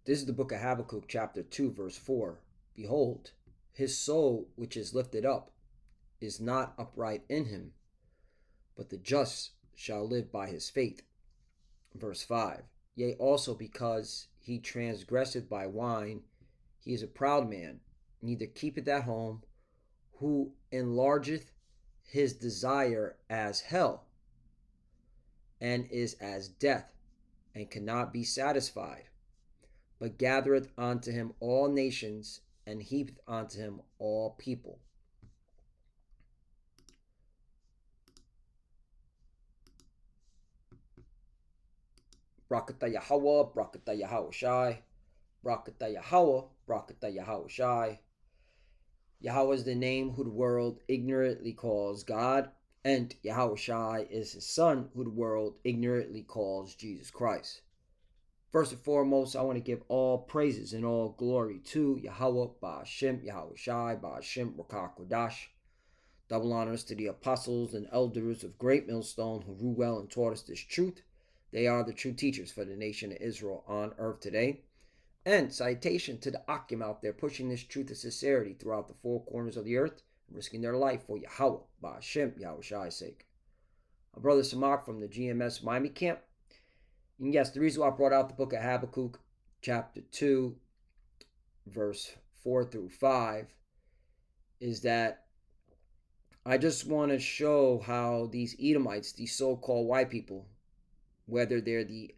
This is the book of Habakkuk, chapter 2, verse 4. Behold, his soul which is lifted up is not upright in him, but the just shall live by his faith. Verse 5. Yea, also because he transgresseth by wine, he is a proud man, neither keepeth at home, who enlargeth his desire as hell, and is as death, and cannot be satisfied, but gathereth unto him all nations, and heapeth unto him all people. Brakata Yahweh, Brakata Yahweh Shai, Brakata Yahweh, Brakata Yahweh Shai. Yahweh is the name who the world ignorantly calls God, and Yahweh Shai is his son who the world ignorantly calls Jesus Christ. First and foremost, I want to give all praises and all glory to Yahweh Ba'ashem, Yahweh Shai, Ba'ashem, Rakah Kodash. Double honors to the apostles and elders of Great Millstone who rule well and taught us this truth. They are the true teachers for the nation of Israel on earth today. And citation to the Akim out there pushing this truth of sincerity throughout the four corners of the earth, risking their life for Yahweh, Ba'ashem, Yahweh Shai's sake. My brother Samak from the GMS Miami camp. And yes, the reason why I brought out the book of Habakkuk, chapter 2, verse 4 through 5, is that I just want to show how these Edomites, these so-called white people, whether they're the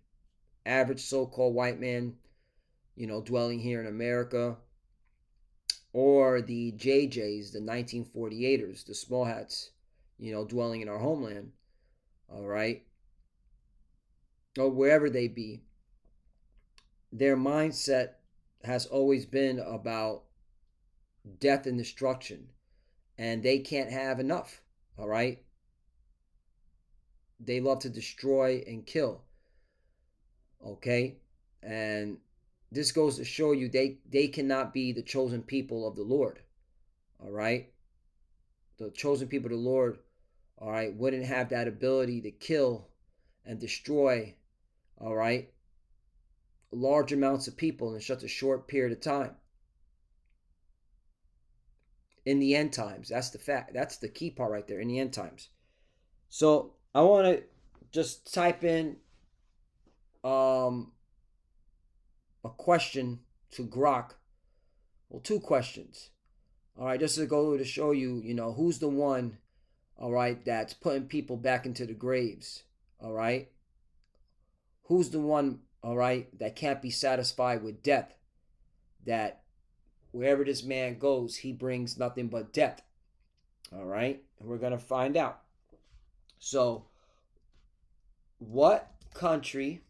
average so-called white man, dwelling here in America, or the JJs, the 1948ers, the small hats, dwelling in our homeland, all right, or wherever they be, their mindset has always been about death and destruction, and they can't have enough, all right? They love to destroy and kill, okay? And this goes to show you they cannot be the chosen people of the Lord, all right? The chosen people of the Lord, all right, wouldn't have that ability to kill and destroy, all right, large amounts of people in such a short period of time. In the end times, that's the fact. That's the key part right there, in the end times. So I want to just type in a question to Grok. Well, two questions. All right, just to go to show you, who's the one, all right, that's putting people back into the graves, all right? Who's the one, all right, that can't be satisfied with death? That wherever this man goes, he brings nothing but death, all right? And we're going to find out. So, what country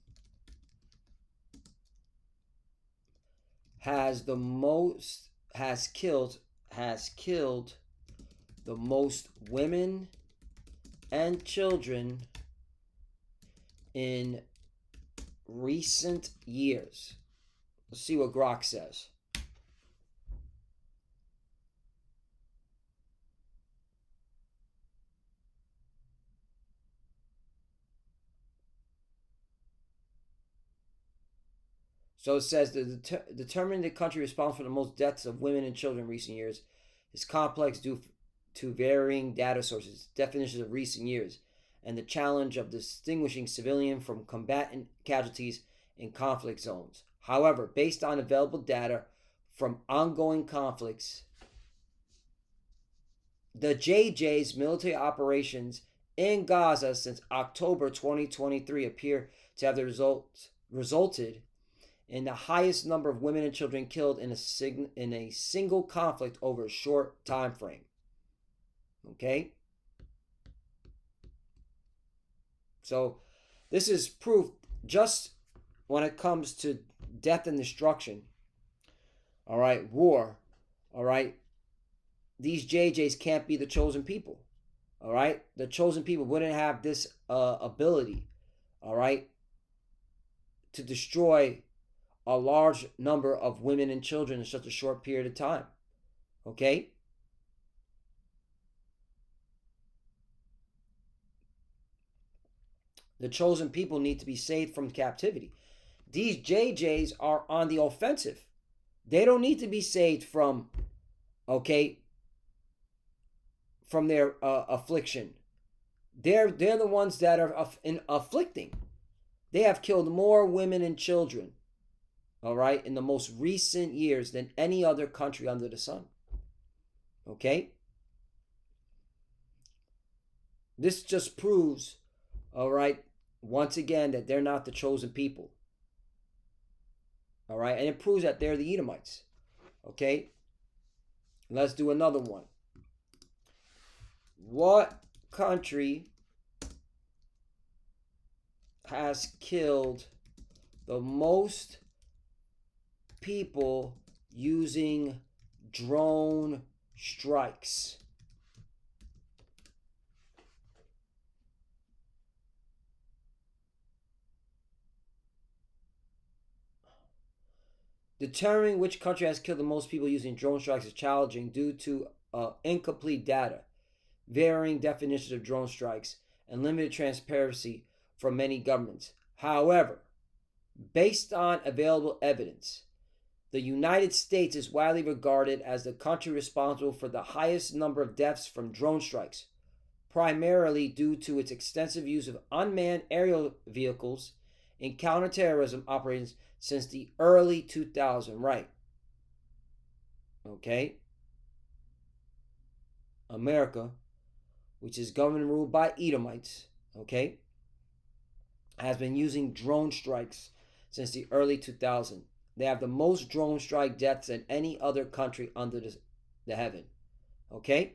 has killed the most women and children in recent years? Let's see what Grok says. So it says determining the country responsible for the most deaths of women and children in recent years is complex due to varying data sources, definitions of recent years, and the challenge of distinguishing civilian from combatant casualties in conflict zones. However, based on available data from ongoing conflicts, the JJ's military operations in Gaza since October 2023 appear to have resulted in the highest number of women and children killed in a single conflict over a short time frame. Okay? So this is proof just when it comes to death and destruction. All right, war. All right, these JJs can't be the chosen people. All right, the chosen people wouldn't have this ability. All right, to destroy a large number of women and children in such a short period of time. Okay? The chosen people need to be saved from captivity. these JJs are on the offensive. They don't need to be saved from, okay, from their affliction. They're the ones that are afflicting. They have killed more women and children, all right, in the most recent years than any other country under the sun. Okay? This just proves, all right, once again, that they're not the chosen people. All right? And it proves that they're the Edomites. Okay? Let's do another one. What country has killed the most people using drone strikes? Determining which country has killed the most people using drone strikes is challenging due to incomplete data, varying definitions of drone strikes, and limited transparency from many governments. However, based on available evidence, the United States is widely regarded as the country responsible for the highest number of deaths from drone strikes, primarily due to its extensive use of unmanned aerial vehicles in counterterrorism operations since the early 2000s, right? Okay? America, which is governed and ruled by Edomites, okay, has been using drone strikes since the early 2000s. They have the most drone strike deaths than any other country under the heaven. Okay?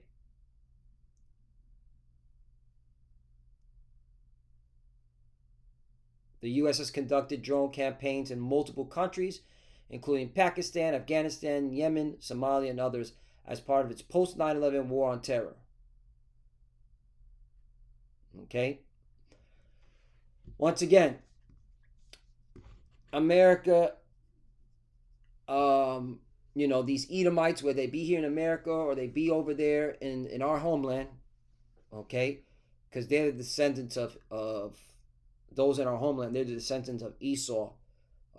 The U.S. has conducted drone campaigns in multiple countries, including Pakistan, Afghanistan, Yemen, Somalia, and others, as part of its post 9/11 war on terror. Okay? Once again, America, these Edomites, whether they be here in America or they be over there in our homeland, okay? Because they're the descendants of those in our homeland. They're the descendants of Esau,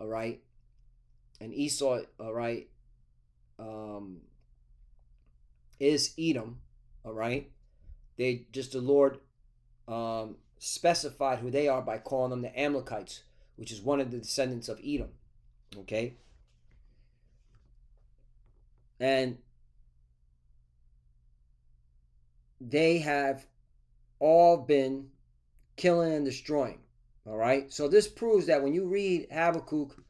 all right? And Esau, all right, is Edom, all right? They just, the Lord specified who they are by calling them the Amalekites, which is one of the descendants of Edom, okay? And they have all been killing and destroying, all right? So this proves that when you read Habakkuk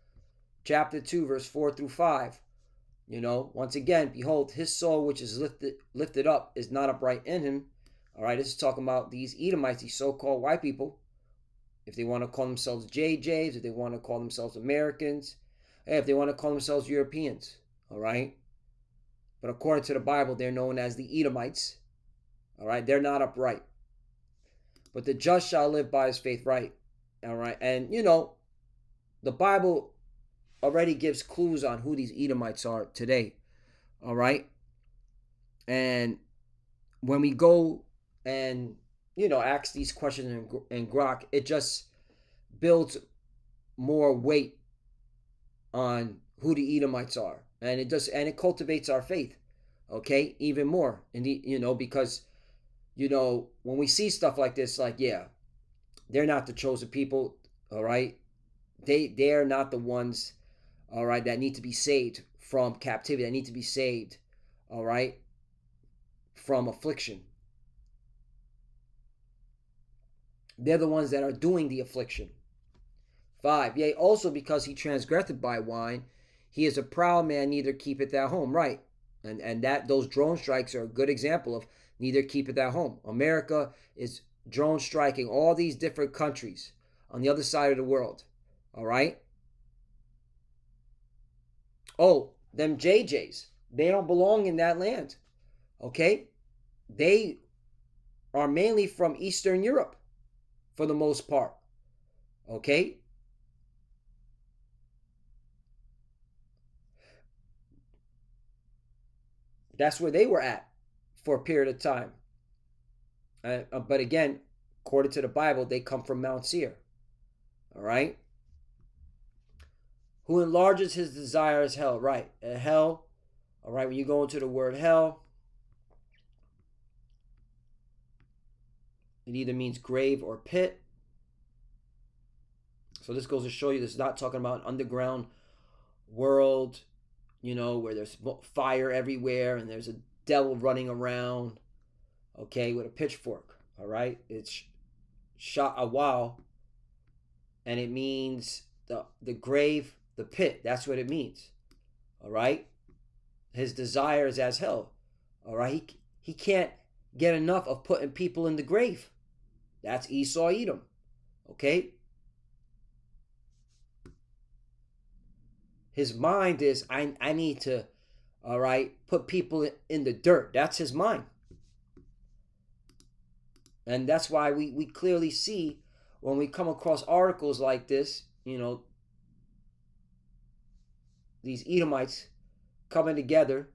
chapter 2, verse 4 through 5, once again, behold, his soul which is lifted up is not upright in him. All right, this is talking about these Edomites, these so-called white people. If they want to call themselves JJs, if they want to call themselves Americans, if they want to call themselves Europeans, all right? But according to the Bible, they're known as the Edomites, all right? They're not upright. But the just shall live by his faith, right? All right, and the Bible already gives clues on who these Edomites are today, all right? And when we go and ask these questions in Grok, it just builds more weight on who the Edomites are, and it cultivates our faith, okay, even more. And because when we see stuff like this, like, yeah, they're not the chosen people, all right? They're not the ones, all right, that need to be saved from captivity, that need to be saved, all right, from affliction. They're the ones that are doing the affliction. 5, yea, also because he transgressed by wine, he is a proud man, neither keepeth at home. Right. And that those drone strikes are a good example of neither keepeth at home. America is drone striking all these different countries on the other side of the world. All right. Oh, them JJs, they don't belong in that land. Okay. They are mainly from Eastern Europe for the most part. Okay. That's where they were at for a period of time. But again, according to the Bible, they come from Mount Seir. All right. Who enlarges his desire is hell. Right. Hell. All right. When you go into the word hell, it either means grave or pit. So this goes to show you this is not talking about an underground world, where there's fire everywhere and there's a devil running around, okay, with a pitchfork. All right. It's shot a wow. And it means the grave, the pit. That's what it means. All right. His desire is as hell. All right. He can't get enough of putting people in the grave. That's Esau Edom. Okay. His mind is, I need to, all right, put people in the dirt. That's his mind. And that's why we clearly see when we come across articles like this, these Edomites coming together,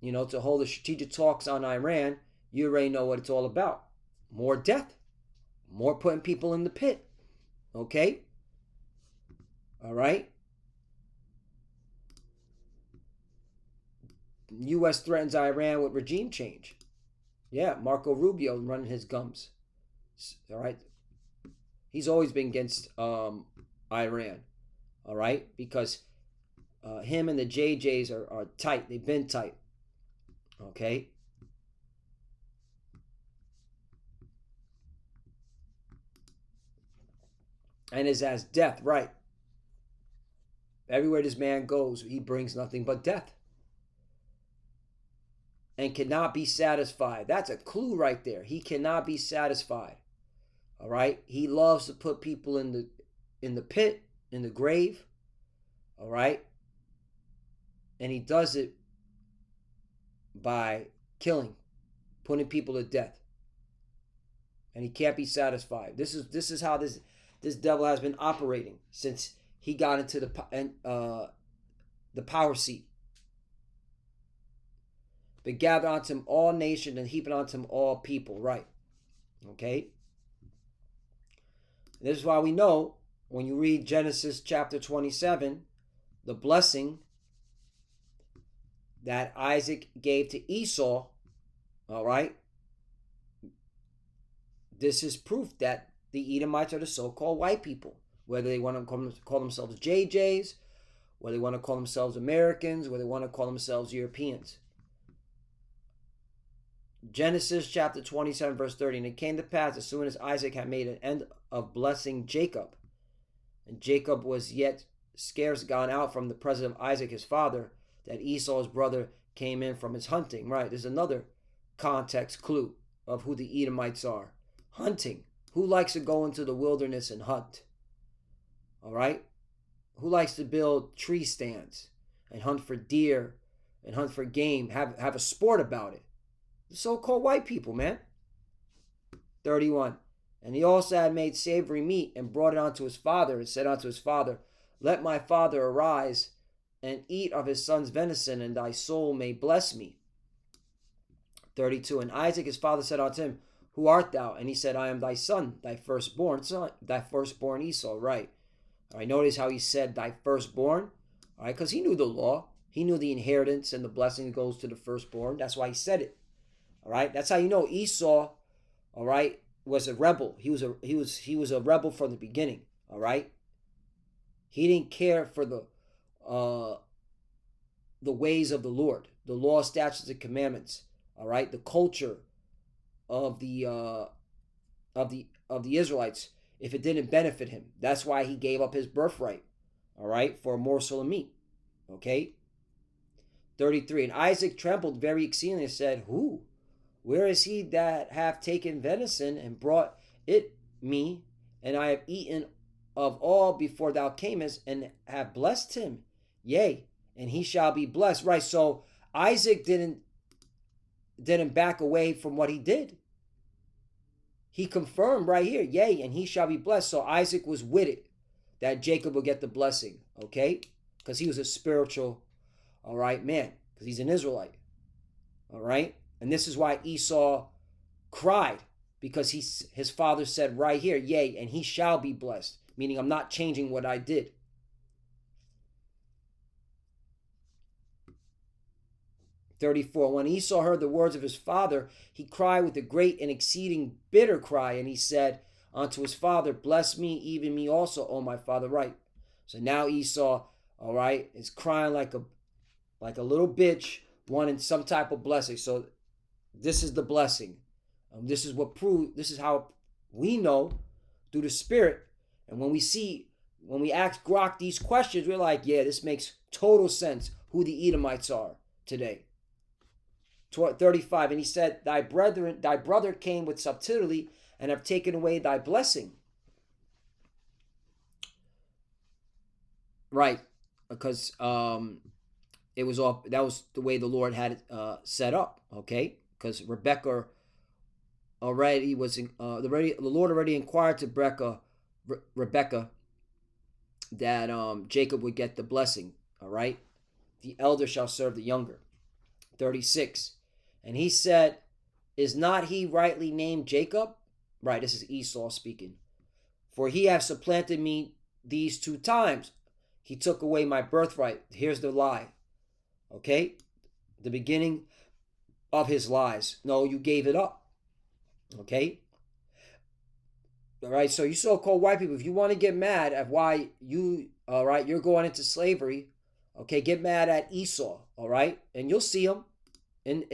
to hold the strategic talks on Iran, you already know what it's all about. More death, more putting people in the pit. Okay? All right? U.S. threatens Iran with regime change. Yeah, Marco Rubio running his gums. All right? He's always been against Iran. All right? Because him and the JJs are tight. They've been tight. Okay? And is as death, right? Everywhere this man goes, he brings nothing but death. And cannot be satisfied. That's a clue right there. He cannot be satisfied. All right? He loves to put people in the pit, in the grave. All right? And he does it by killing, putting people to death. And he can't be satisfied. This is how this devil has been operating since he got into the power seat. But gather unto him all nations and heap it unto him all people. Right. Okay? And this is why we know when you read Genesis chapter 27, the blessing that Isaac gave to Esau, all right? This is proof that the Edomites are the so-called white people. Whether they want to call themselves JJs, whether they want to call themselves Americans, whether they want to call themselves Europeans. Genesis chapter 27, verse 30. And it came to pass, as soon as Isaac had made an end of blessing Jacob, and Jacob was yet scarce gone out from the presence of Isaac his father, that Esau's brother came in from his hunting. Right, there's another context clue of who the Edomites are. Hunting. Who likes to go into the wilderness and hunt? All right? Who likes to build tree stands and hunt for deer and hunt for game, have a sport about it? The so-called white people, man. 31. And he also had made savory meat and brought it unto his father and said unto his father, let my father arise and eat of his son's venison, and thy soul may bless me. 32. And Isaac his father said unto him, who art thou? And he said, I am thy son, thy firstborn son, thy firstborn Esau. Right. All right, notice how he said thy firstborn. All right, because he knew the law. He knew the inheritance and the blessing goes to the firstborn. That's why he said it. All right, that's how you know Esau, all right, was a rebel. He was a rebel from the beginning. All right, he didn't care for the ways of the Lord, the law, statutes, and commandments. All right, the culture of the Israelites. If it didn't benefit him, that's why he gave up his birthright. All right, for a morsel of meat. Okay. 33. And Isaac trembled very exceedingly and said, who? Where is he that hath taken venison and brought it me? And I have eaten of all before thou camest, and have blessed him. Yea, and he shall be blessed. Right, so Isaac didn't back away from what he did. He confirmed right here, yea, and he shall be blessed. So Isaac was with it, that Jacob will get the blessing, okay? Because he was a spiritual, all right, man, because he's an Israelite, all right? And this is why Esau cried, because his father said right here, yea, and he shall be blessed, meaning I'm not changing what I did, 34. When Esau heard the words of his father, he cried with a great and exceeding bitter cry, and he said unto his father, bless me, even me also, O my father. Right. So now Esau, all right, is crying like a little bitch, wanting some type of blessing. So this is the blessing. This is how we know through the Spirit. And when we ask Grok these questions, we're like, yeah, this makes total sense who the Edomites are today. 35. And he said, thy brother came with subtlety and have taken away thy blessing. Right. Because it was all, that was the way the Lord had it set up. Okay. Because Rebecca already was the Lord already inquired to Rebecca that Jacob would get the blessing. All right. The elder shall serve the younger. 36. And he said, is not he rightly named Jacob? Right, this is Esau speaking. For he hath supplanted me these 2 times. He took away my birthright. Here's the lie. Okay? The beginning of his lies. No, you gave it up. Okay? All right, so you so-called white people, if you want to get mad at why you're going into slavery, okay, get mad at Esau, all right? And you'll see him in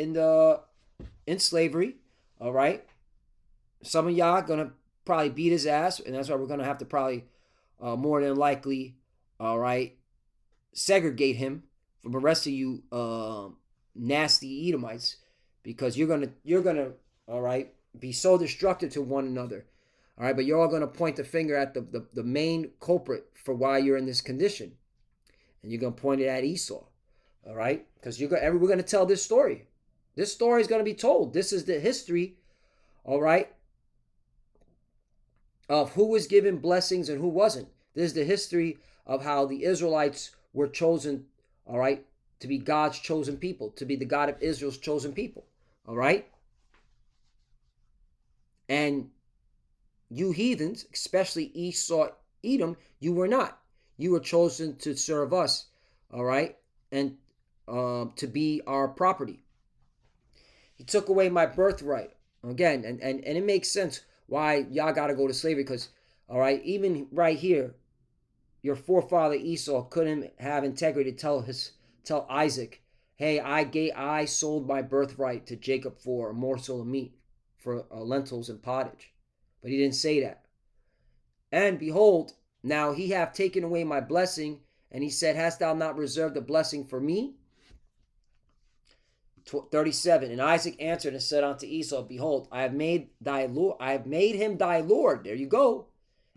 slavery, all right? Some of y'all gonna probably beat his ass, and that's why we're gonna have to probably more than likely, all right, segregate him from the rest of you nasty Edomites, because you're gonna all right be so destructive to one another, all right. But you're all gonna point the finger at the main culprit for why you're in this condition, and you're gonna point it at Esau. All right, because we're going to tell this story. This story is going to be told. This is the history, all right, of who was given blessings and who wasn't. This is the history of how the Israelites were chosen, all right, to be God's chosen people, to be the God of Israel's chosen people, all right? And you heathens, especially Esau, Edom, you were not. You were chosen to serve us, all right, and to be our property. He took away my birthright. Again, and it makes sense why y'all got to go to slavery, because, all right, even right here, your forefather Esau couldn't have integrity to tell Isaac, hey, I sold my birthright to Jacob for a morsel of meat, for lentils and pottage. But he didn't say that. And behold, now he hath taken away my blessing, and he said, hast thou not reserved a blessing for me? 37. And Isaac answered and said unto Esau, behold, I have made him thy Lord. There you go.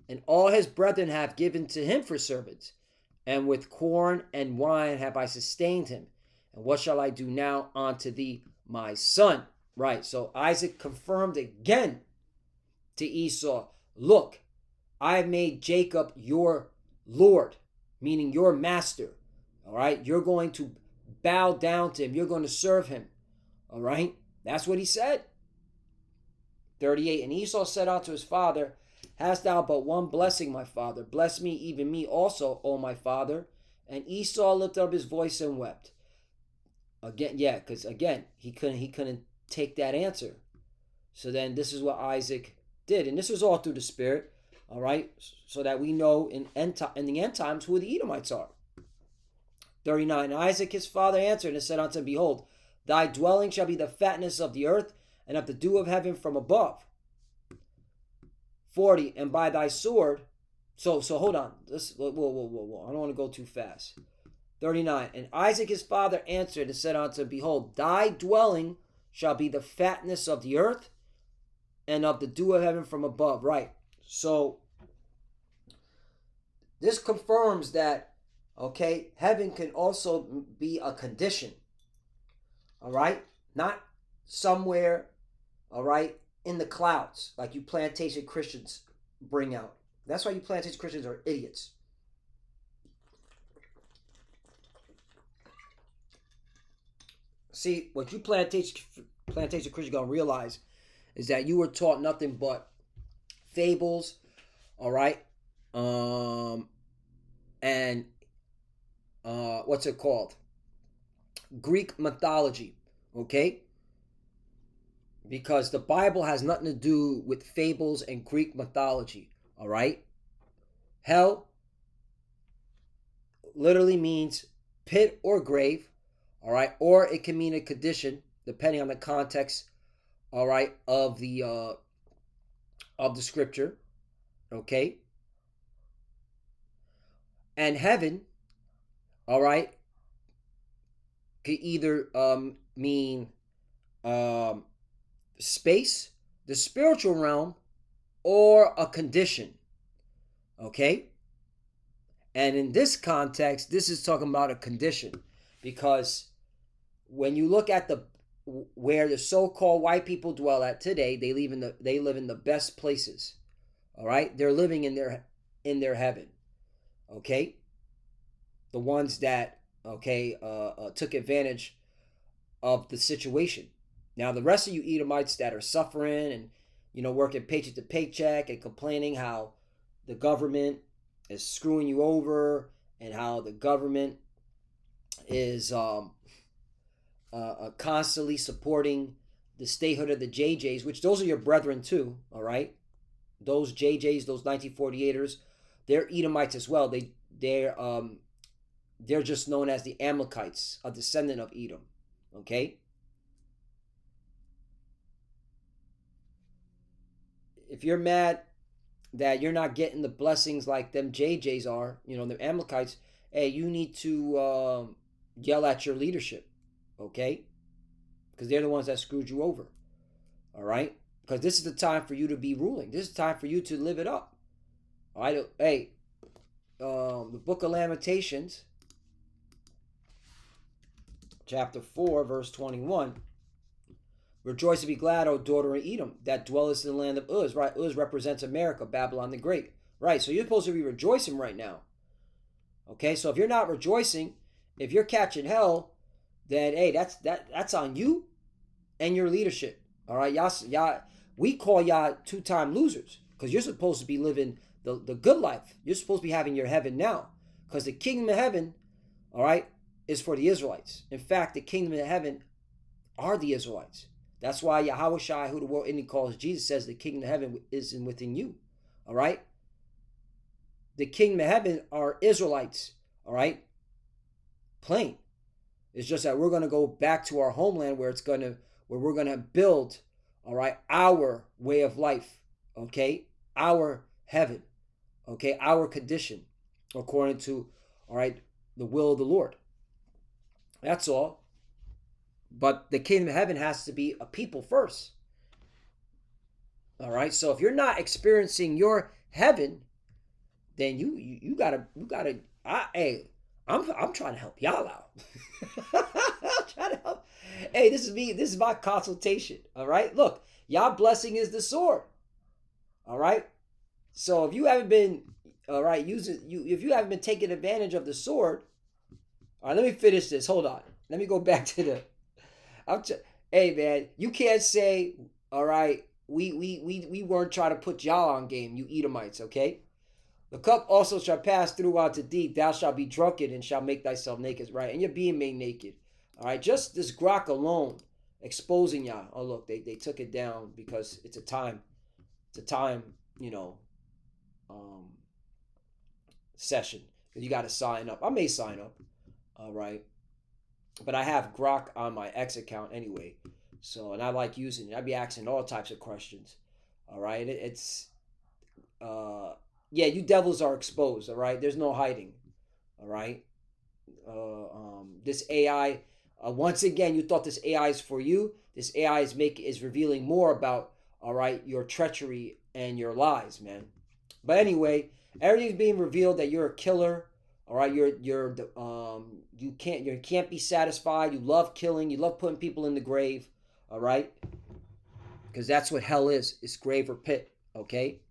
And all his brethren have given to him for servants. And with corn and wine have I sustained him. And what shall I do now unto thee, my son? Right. So Isaac confirmed again to Esau, look, I have made Jacob your Lord, meaning your master. All right. You're going to bow down to him. You're going to serve him. All right. That's what he said. 38. And Esau said unto his father, hast thou but one blessing, my father? Bless me, even me also, O my father. And Esau lifted up his voice and wept. Again, yeah, because again, he couldn't take that answer. So then this is what Isaac did. And this was all through the Spirit. All right. So that we know in the end times who the Edomites are. 39. And Isaac his father answered and said unto him, behold, thy dwelling shall be the fatness of the earth and of the dew of heaven from above. 40. And by thy sword. So hold on. Whoa. I don't want to go too fast. 39. And Isaac his father answered and said unto him, behold, thy dwelling shall be the fatness of the earth and of the dew of heaven from above. Right. So this confirms that, okay, heaven can also be a condition. All right? Not somewhere, all right, in the clouds, like you plantation Christians bring out. That's why you plantation Christians are idiots. See, what you plantation Christians gonna realize is that you were taught nothing but fables, all right, and what's it called? Greek mythology. Okay? Because the Bible has nothing to do with fables and Greek mythology. All right? Hell literally means pit or grave. All right? Or it can mean a condition, depending on the context, all right, of the scripture. Okay? And heaven, all right, could either mean um, space, the spiritual realm, or a condition. Okay? And in this context, this is talking about a condition because when you look at the where the so-called white people dwell at today, they live in the best places. All right? They're living in their heaven. Okay? The ones that took advantage of the situation. Now, the rest of you Edomites that are suffering and working paycheck to paycheck and complaining how the government is screwing you over and how the government is constantly supporting the statehood of the JJs, which those are your brethren too. All right, those JJs, those 1948ers, they're Edomites as well. They're just known as the Amalekites, a descendant of Edom. Okay. If you're mad that you're not getting the blessings like them JJs are, the Amalekites, hey, you need to yell at your leadership, okay? Because they're the ones that screwed you over, all right? Because this is the time for you to be ruling. This is the time for you to live it up. All right? Hey, the book of Lamentations, chapter 4, verse 21. Rejoice and be glad, O daughter of Edom, that dwellest in the land of Uz. Right? Uz represents America, Babylon the Great. Right? So you're supposed to be rejoicing right now. Okay? So if you're not rejoicing, if you're catching hell, then hey, that's on you and your leadership. All right? Y'all, we call y'all two-time losers because you're supposed to be living the good life. You're supposed to be having your heaven now because the kingdom of heaven, all right, is for the Israelites. In fact, the kingdom of heaven are the Israelites. That's why Yahweh Shai, who the world Indian calls Jesus, says the kingdom of heaven is within you. All right? The kingdom of heaven are Israelites. All right? Plain. It's just that we're going to go back to our homeland where we're going to build, all right, our way of life. Okay? Our heaven. Okay? Our condition. According to, all right, the will of the Lord. That's all. But the kingdom of heaven has to be a people first. All right. So if you're not experiencing your heaven, then you gotta hey, I'm trying to help y'all out. I'm trying to help. Hey, this is me. This is my consultation. All right. Look, y'all blessing is the sword. All right. So if you haven't been if you haven't been taking advantage of the sword, all right. Let me finish this. Hold on. Let me go back to the. Hey man, you can't say, all right, we weren't trying to put y'all on game, you Edomites, okay? The cup also shall pass through unto thee, thou shalt be drunken and shall make thyself naked, right? And you're being made naked. All right, just this grok alone exposing y'all. Oh look, they took it down because it's a time, session. You got to sign up. I may sign up. All right. But I have Grok on my X account anyway. So, and I like using it. I be asking all types of questions. All right. Yeah, you devils are exposed. All right. There's no hiding. All right. This AI, once again, you thought this AI is for you. This AI is revealing more about, all right, your treachery and your lies, man. But anyway, everything's being revealed that you're a killer. All right, you can't be satisfied. You love killing. You love putting people in the grave. All right, because that's what hell is. It's grave or pit. Okay,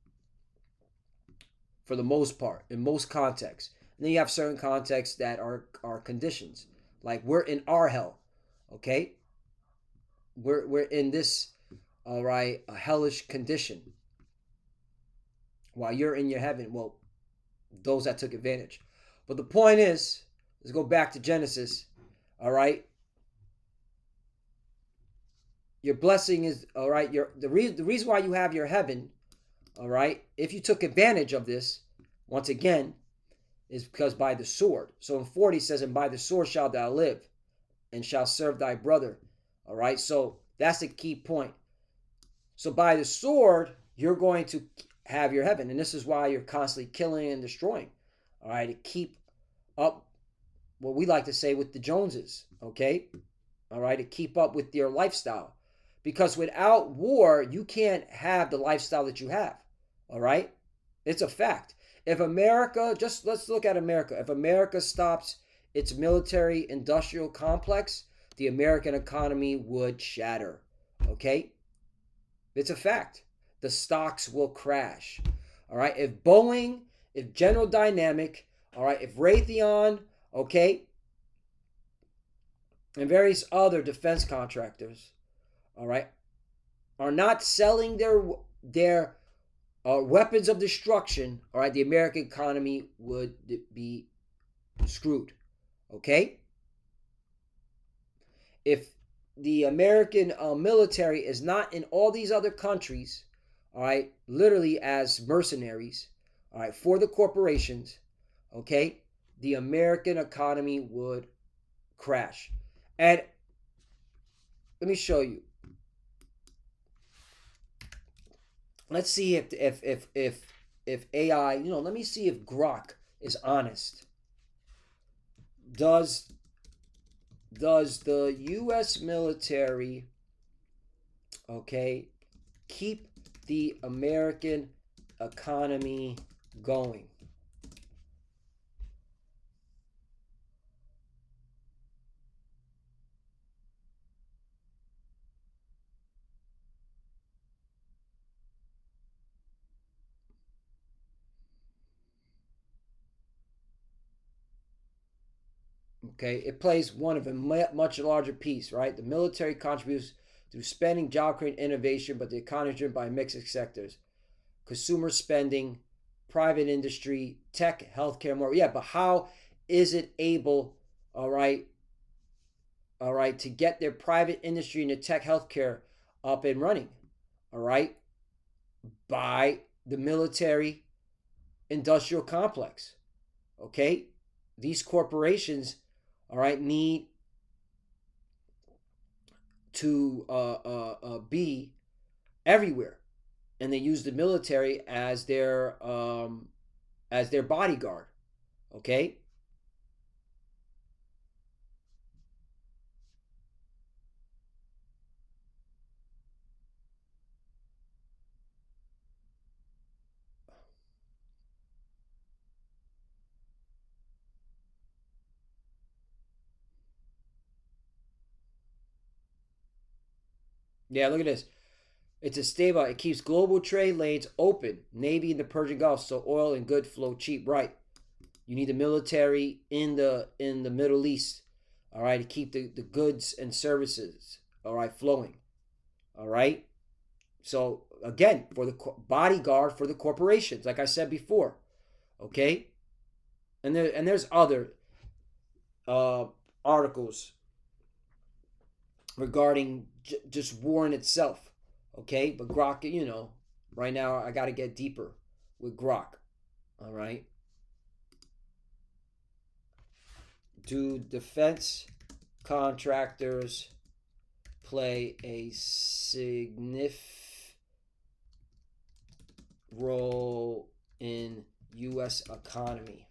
for the most part, in most contexts. And then you have certain contexts that are conditions. Like we're in our hell. Okay, we're in this. All right, a hellish condition. While you're in your heaven, well, those that took advantage. But the point is, let's go back to Genesis. All right. Your blessing is all right. The reason why you have your heaven, all right. If you took advantage of this, once again, is because by the sword. So in 40 it says, "And by the sword shalt thou live, and shalt serve thy brother." All right. So that's the key point. So by the sword, you're going to have your heaven, and this is why you're constantly killing and destroying. All right, to keep up what we like to say with the Joneses. Okay, all right, to keep up with your lifestyle, because without war, you can't have the lifestyle that you have. All right, it's a fact. If America, just let's look at America. If America stops its military industrial complex, the American economy would shatter. Okay, it's a fact. The stocks will crash. All right. If Boeing, if General Dynamic, all right, if Raytheon, okay, and various other defense contractors, all right, are not selling their weapons of destruction, all right, the American economy would be screwed. Okay. If the American military is not in all these other countries, all right, literally as mercenaries, all right, for the corporations, okay, the American economy would crash. And let me show you. Let's see if AI, let me see if Grok is honest. Does the U.S. military, okay, keep the American economy going? Okay, it plays one of a much larger piece, right? The military contributes through spending, job creating, innovation, but the economy is driven by mixed sectors: consumer spending, private industry, tech, healthcare, more. Yeah, but how is it able, all right, to get their private industry and the tech, healthcare up and running? All right, by the military industrial complex. Okay, these corporations, all right, need to be everywhere, and they use the military as their bodyguard. Okay. Yeah, look at this. It's a stable. It keeps global trade lanes open. Navy in the Persian Gulf, so oil and goods flow cheap. Right. You need the military in the Middle East. All right, to keep the goods and services, all right, flowing. All right. So again, for the bodyguard for the corporations, like I said before. Okay. And there's other uh, articles regarding just war in itself. Okay, but Grok, right now I got to get deeper with Grok. All right. Do defense contractors play a significant role in U.S. economy?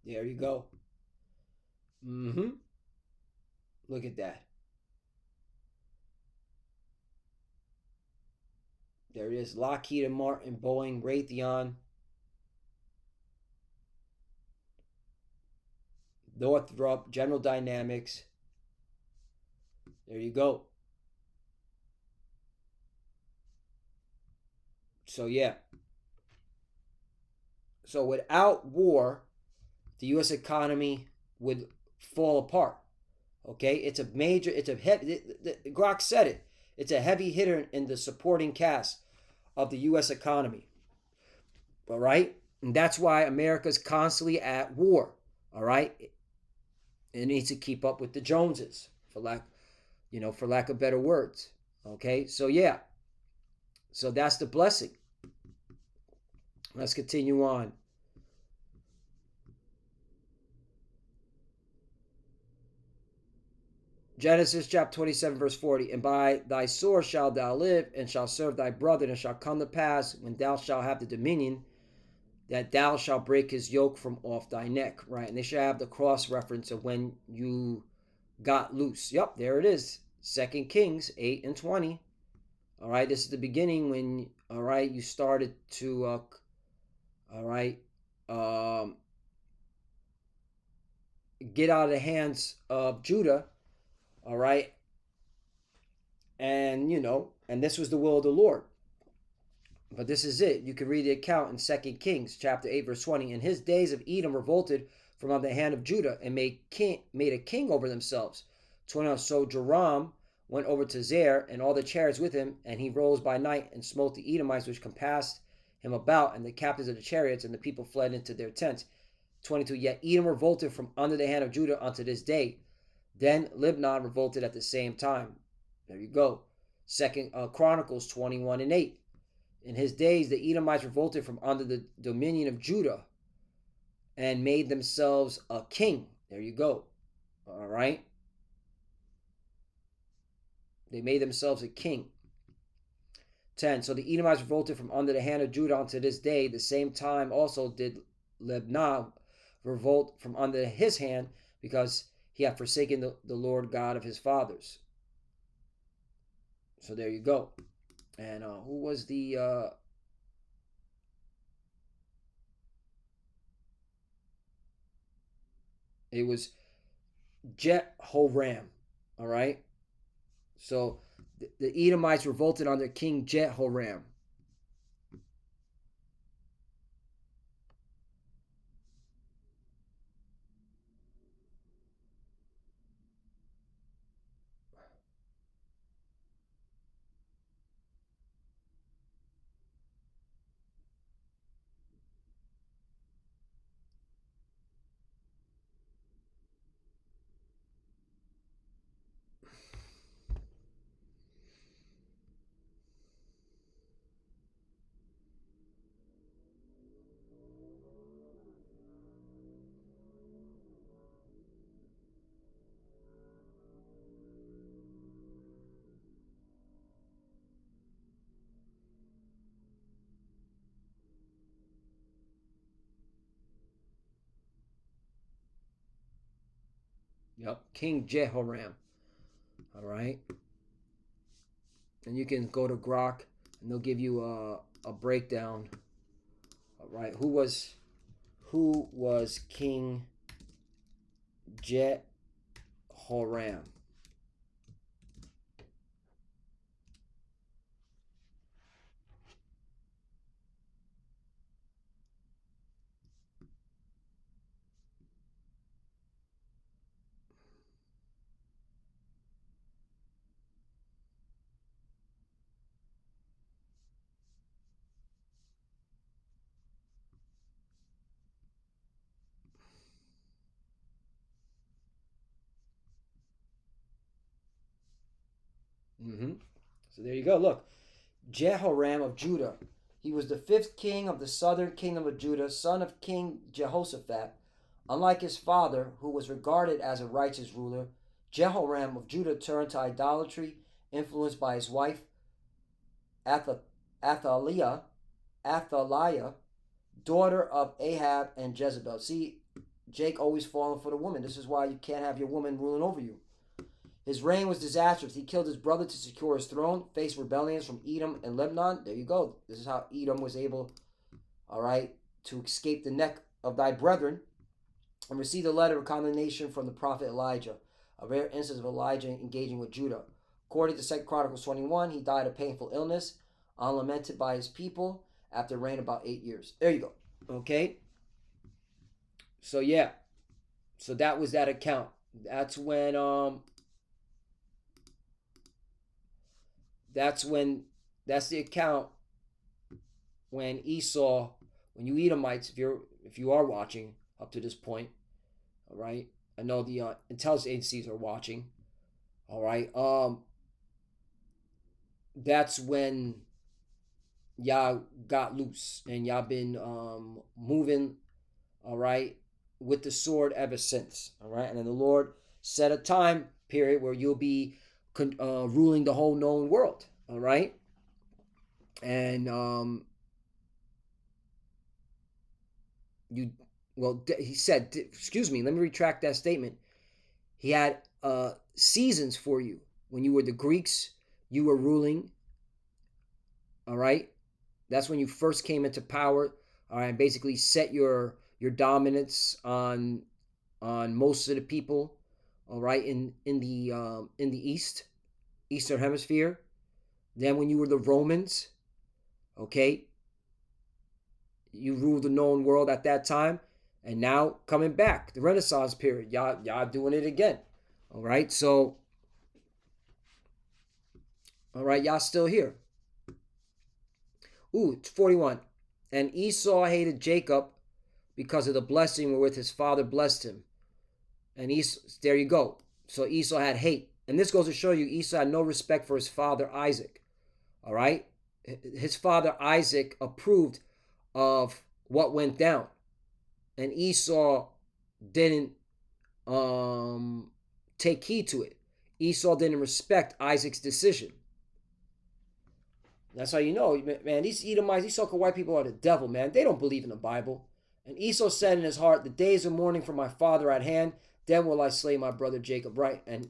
There you go. Mm-hmm. Look at that. There it is. Lockheed and Martin, Boeing, Raytheon, Northrop, General Dynamics. There you go. So yeah. So without war, the U.S. economy would fall apart. Okay, it's a heavy. Grok said it. It's a heavy hitter in the supporting cast of the U.S. economy. All right, and that's why America's constantly at war. All right, it needs to keep up with the Joneses, for lack of better words. Okay, so yeah, so that's the blessing. Let's continue on. Genesis chapter 27, verse 40. And by thy sword shalt thou live, and shalt serve thy brother, and it shall come to pass, when thou shalt have the dominion, that thou shalt break his yoke from off thy neck. Right? And they shall have the cross reference of when you got loose. Yep, there it is. 2 Kings 8 and 20. All right, this is the beginning when, all right, you started to, all right, get out of the hands of Judah. All right, and and this was the will of the Lord. But this is it. You can read the account in 2 Kings chapter 8, verse 20. In his days of Edom revolted from under the hand of Judah and made a king over themselves. 21. So Joram went over to Zair and all the chariots with him, and he rose by night and smote the Edomites which compassed him about, and the captains of the chariots, and the people fled into their tents. 22. Yet Edom revolted from under the hand of Judah unto this day. Then Lebanon revolted at the same time. There you go. Second Chronicles 21 and 8. In his days, the Edomites revolted from under the dominion of Judah and made themselves a king. There you go. All right. They made themselves a king. 10. So the Edomites revolted from under the hand of Judah unto this day. The same time also did Lebanon revolt from under his hand, because he had forsaken the Lord God of his fathers. So there you go. And who was the it was Jehoram. All right. So the Edomites revolted under King Jehoram. Yep, King Jehoram. All right. And you can go to Grok and they'll give you a breakdown. All right. Who was King Jehoram? Mm-hmm. So there you go. Look, Jehoram of Judah. He was the fifth king of the southern kingdom of Judah, son of King Jehoshaphat. Unlike his father, who was regarded as a righteous ruler, Jehoram of Judah turned to idolatry, influenced by his wife Athaliah, daughter of Ahab and Jezebel. See, Jake always falling for the woman. This is why you can't have your woman ruling over you. His reign was disastrous. He killed his brother to secure his throne, faced rebellions from Edom and Lebanon. There you go. This is how Edom was able, all right, to escape the neck of thy brethren, and received a letter of condemnation from the prophet Elijah, a rare instance of Elijah engaging with Judah. According to 2 Chronicles 21, he died of painful illness, unlamented by his people, after reign about 8 years. There you go. Okay? So, yeah. So that was that account. That's when that's the account when Esau, when you Edomites, if you are watching up to this point, all right. I know the intelligence agencies are watching. All right. That's when y'all got loose and y'all been moving, all right, with the sword ever since. All right. And then the Lord set a time period where you'll be ruling the whole known world. All right. And you, well, he said, excuse me, let me retract that statement. He had seasons for you. When you were the Greeks, you were ruling. All right. That's when you first came into power. All right. Basically set your dominance on most of the people. All right. In the Eastern Hemisphere. Then when you were the Romans, okay, you ruled the known world at that time. And now coming back, the Renaissance period, y'all doing it again. All right. So, all right, y'all still here. Ooh, it's 41. And Esau hated Jacob because of the blessing wherewith his father blessed him. And Esau, there you go. So Esau had hate. And this goes to show you Esau had no respect for his father Isaac. All right? His father Isaac approved of what went down. And Esau didn't take heed to it. Esau didn't respect Isaac's decision. That's how you know, man, these Edomites, these so-called white people are the devil, man. They don't believe in the Bible. And Esau said in his heart, the days of mourning for my father at hand, then will I slay my brother Jacob. Right? And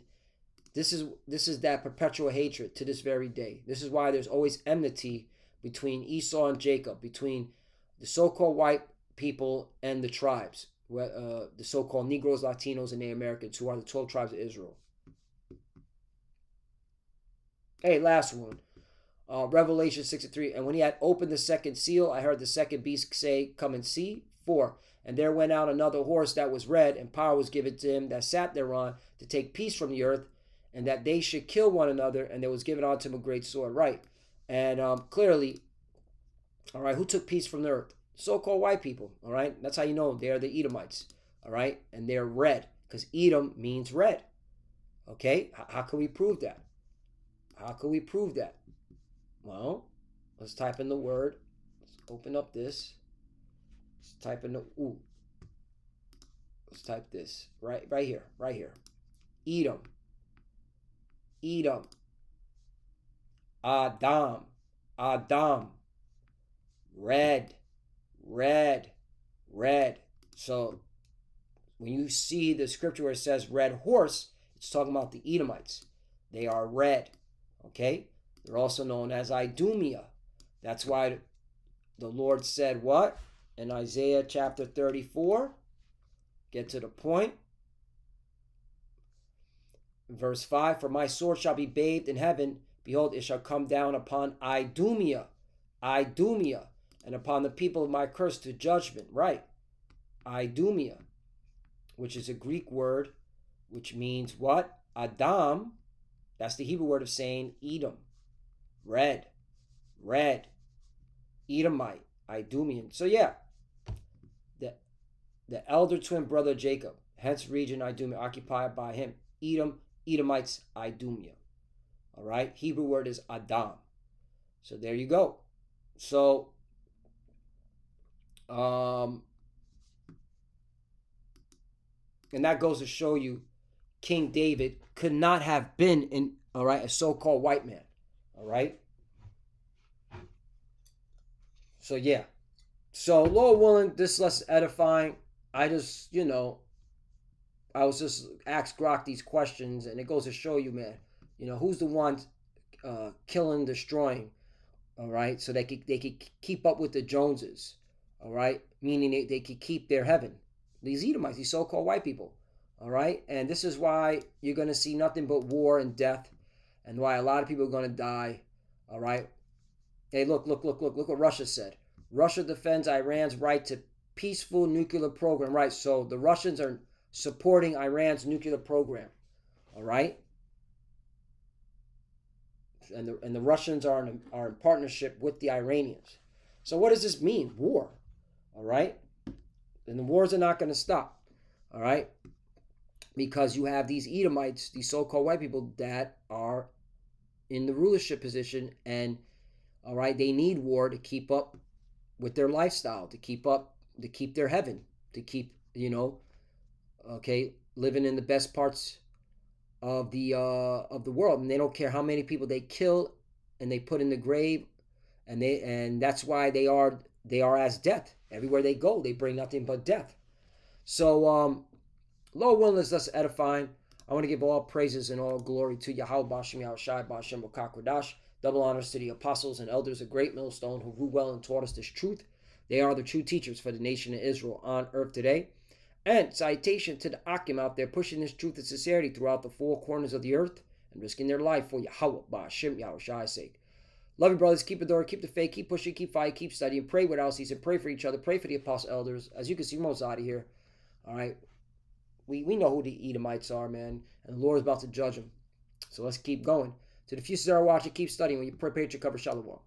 this is that perpetual hatred to this very day. This is why there's always enmity between Esau and Jacob, between the so-called white people and the tribes, the so-called Negroes, Latinos, and Native Americans, who are the 12 tribes of Israel. Hey, last one. Revelation 63. And when he had opened the second seal, I heard the second beast say, come and see. 4. And there went out another horse that was red, and power was given to him that sat thereon to take peace from the earth, and that they should kill one another, and there was given unto him a great sword. Right. And clearly, all right, who took peace from the earth? So-called white people. All right. That's how you know they are the Edomites. All right. And they're red, because Edom means red. Okay. How can we prove that? How can we prove that? Well, let's type in the word. Let's open up this. Let's type in the Let's type this right here. Edom. Adam. Red. So when you see the scripture where it says red horse, it's talking about the Edomites. They are red. Okay? They're also known as Idumea. That's why the Lord said what? In Isaiah chapter 34. Get to the point. Verse 5. For my sword shall be bathed in heaven. Behold, it shall come down upon Idumea. And upon the people of my curse to judgment. Right. Idumea. Which is a Greek word. Which means what? Adam. That's the Hebrew word of saying Edom. Red, Edomite, Idumean. So yeah, the elder twin brother Jacob, hence region Idumea, occupied by him. Edom, Edomites, Idumea. All right, Hebrew word is Adam. So there you go. So, and that goes to show you, King David could not have been a so-called white man. All right. So yeah. So Lord willing, this less edifying. I just, I was just asked Grok these questions, and it goes to show you, man, who's the one killing, destroying, all right? So they could keep up with the Joneses, all right? Meaning they could keep their heaven. These Edomites, these so-called white people, all right? And this is why you're going to see nothing but war and death, and why a lot of people are going to die, all right? Hey, look what Russia said. Russia defends Iran's right to peaceful nuclear program. Right, so the Russians are supporting Iran's nuclear program. All right? And the Russians are in partnership with the Iranians. So what does this mean? War. All right? And the wars are not going to stop. All right? Because you have these Edomites, these so-called white people that are in the rulership position, and all right, they need war to keep up with their lifestyle, to keep their heaven, to keep, okay, living in the best parts of the world, and they don't care how many people they kill and they put in the grave, and that's why they are as death. Everywhere they go, they bring nothing but death. So Lord willing is thus edifying. I want to give all praises and all glory to Yahweh Bashem Yahushai Bashem Bokakwadash. Double honors to the apostles and elders of Great Millstone who grew well and taught us this truth. They are the true teachers for the nation of Israel on earth today. And citation to the Akim out there pushing this truth and sincerity throughout the four corners of the earth and risking their life for Yahweh Bashem Yahushai's sake. Love you, brothers. Keep the door, keep the faith, keep pushing, keep fighting, keep studying. Pray without ceasing. Pray for each other. Pray for the apostle elders. As you can see, most out of here. All right. We know who the Edomites are, man. And the Lord is about to judge them. So let's keep going. To the few that are watching, keep studying. When you prepare to cover Shalom.